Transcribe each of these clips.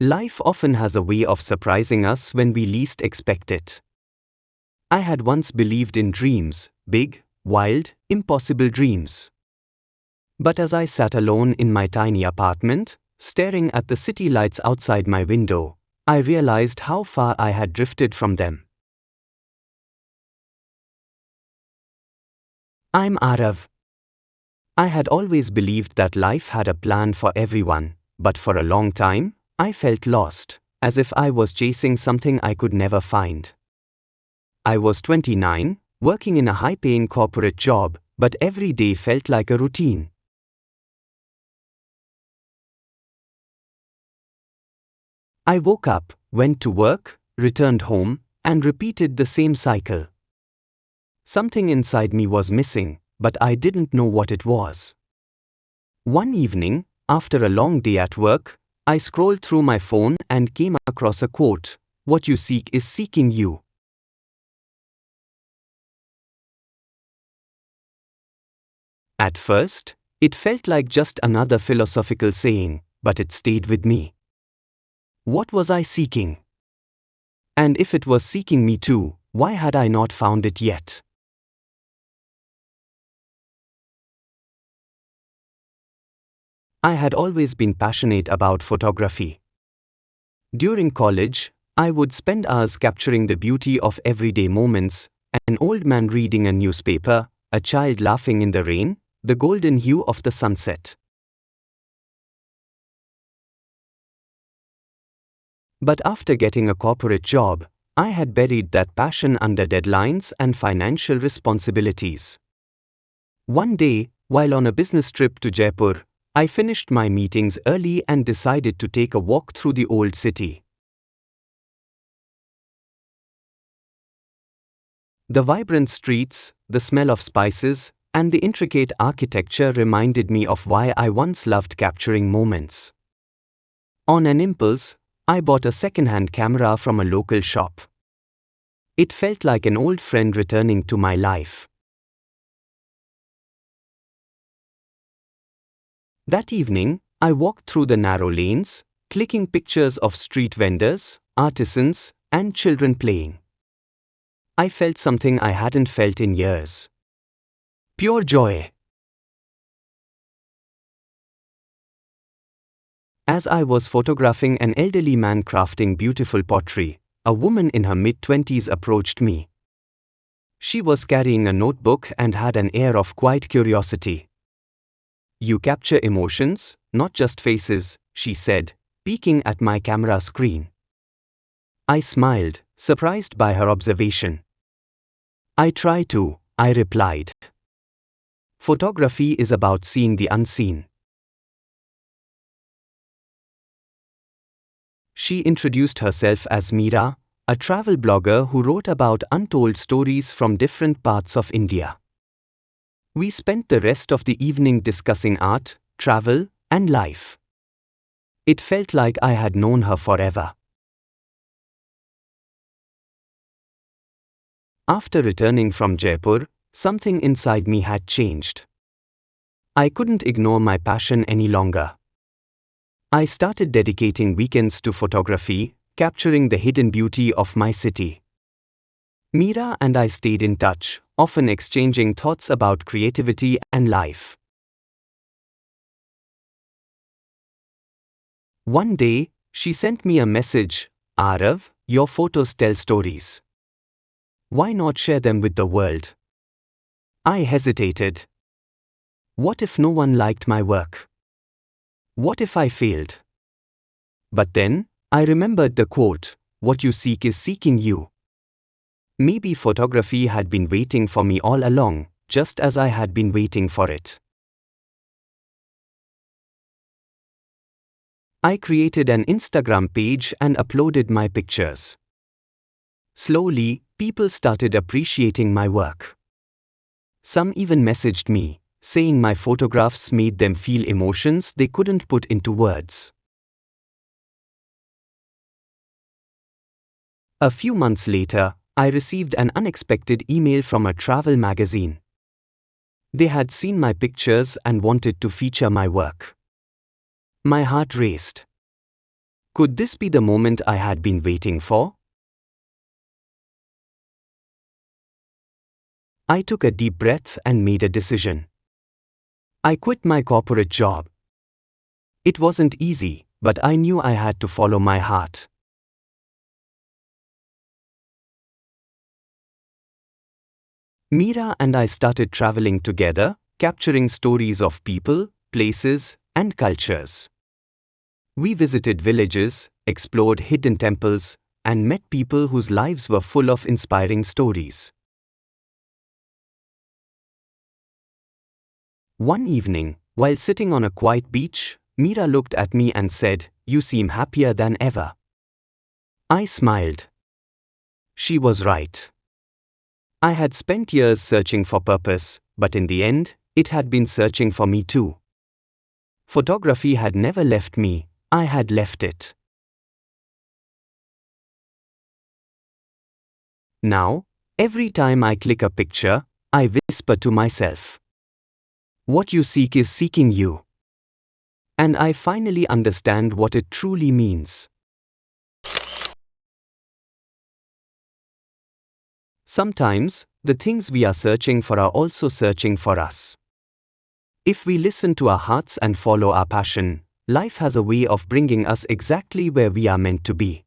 Life often has a way of surprising us when we least expect it. I had once believed in dreams, big, wild, impossible dreams. But as I sat alone in my tiny apartment, staring at the city lights outside my window, I realized how far I had drifted from them. I'm Arav. I had always believed that life had a plan for everyone, but for a long time, I felt lost, as if I was chasing something I could never find. I was 29, working in a high-paying corporate job, but every day felt like a routine. I woke up, went to work, returned home, and repeated the same cycle. Something inside me was missing, but I didn't know what it was. One evening, after a long day at work, I scrolled through my phone and came across a quote, "What you seek is seeking you." At first, it felt like just another philosophical saying, but it stayed with me. What was I seeking? And if it was seeking me too, why had I not found it yet? I had always been passionate about photography. During college, I would spend hours capturing the beauty of everyday moments, an old man reading a newspaper, a child laughing in the rain, the golden hue of the sunset. But after getting a corporate job, I had buried that passion under deadlines and financial responsibilities. One day, while on a business trip to Jaipur, I finished my meetings early and decided to take a walk through the old city. The vibrant streets, the smell of spices, and the intricate architecture reminded me of why I once loved capturing moments. On an impulse, I bought a second-hand camera from a local shop. It felt like an old friend returning to my life. That evening, I walked through the narrow lanes, clicking pictures of street vendors, artisans, and children playing. I felt something I hadn't felt in years. Pure joy. As I was photographing an elderly man crafting beautiful pottery, a woman in her mid-20s approached me. She was carrying a notebook and had an air of quiet curiosity. "You capture emotions, not just faces," she said, peeking at my camera screen. I smiled, surprised by her observation. "I try to," I replied. "Photography is about seeing the unseen." She introduced herself as Meera, a travel blogger who wrote about untold stories from different parts of India. We spent the rest of the evening discussing art, travel, and life. It felt like I had known her forever. After returning from Jaipur, something inside me had changed. I couldn't ignore my passion any longer. I started dedicating weekends to photography, capturing the hidden beauty of my city. Meera and I stayed in touch, often exchanging thoughts about creativity and life. One day, she sent me a message, "Arav, your photos tell stories. Why not share them with the world?" I hesitated. What if no one liked my work? What if I failed? But then, I remembered the quote, "What you seek is seeking you." Maybe photography had been waiting for me all along, just as I had been waiting for it. I created an Instagram page and uploaded my pictures. Slowly, people started appreciating my work. Some even messaged me, saying my photographs made them feel emotions they couldn't put into words. A few months later, I received an unexpected email from a travel magazine. They had seen my pictures and wanted to feature my work. My heart raced. Could this be the moment I had been waiting for? I took a deep breath and made a decision. I quit my corporate job. It wasn't easy, but I knew I had to follow my heart. Mira and I started traveling together, capturing stories of people, places, and cultures. We visited villages, explored hidden temples, and met people whose lives were full of inspiring stories. One evening, while sitting on a quiet beach, Mira looked at me and said, "You seem happier than ever." I smiled. She was right. I had spent years searching for purpose, but in the end, it had been searching for me too. Photography had never left me, I had left it. Now, every time I click a picture, I whisper to myself, "What you seek is seeking you." And I finally understand what it truly means. Sometimes, the things we are searching for are also searching for us. If we listen to our hearts and follow our passion, life has a way of bringing us exactly where we are meant to be.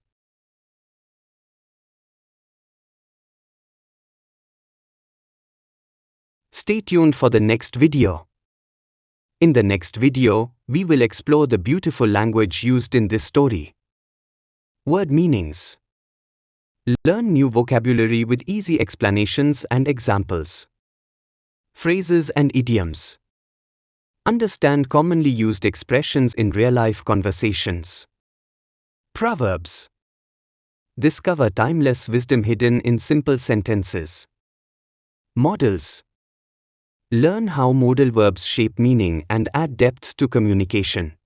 Stay tuned for the next video. In the next video, we will explore the beautiful language used in this story. Word meanings. Learn new vocabulary with easy explanations and examples. Phrases and idioms. Understand commonly used expressions in real-life conversations. Proverbs. Discover timeless wisdom hidden in simple sentences. Models. Learn how modal verbs shape meaning and add depth to communication.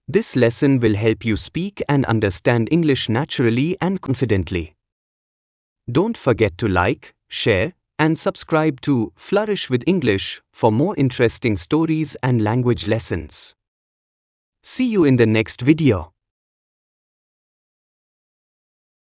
This lesson will help you speak and understand English naturally and confidently. Don't forget to like, share, and subscribe to Flourish with English for more interesting stories and language lessons. See you in the next video.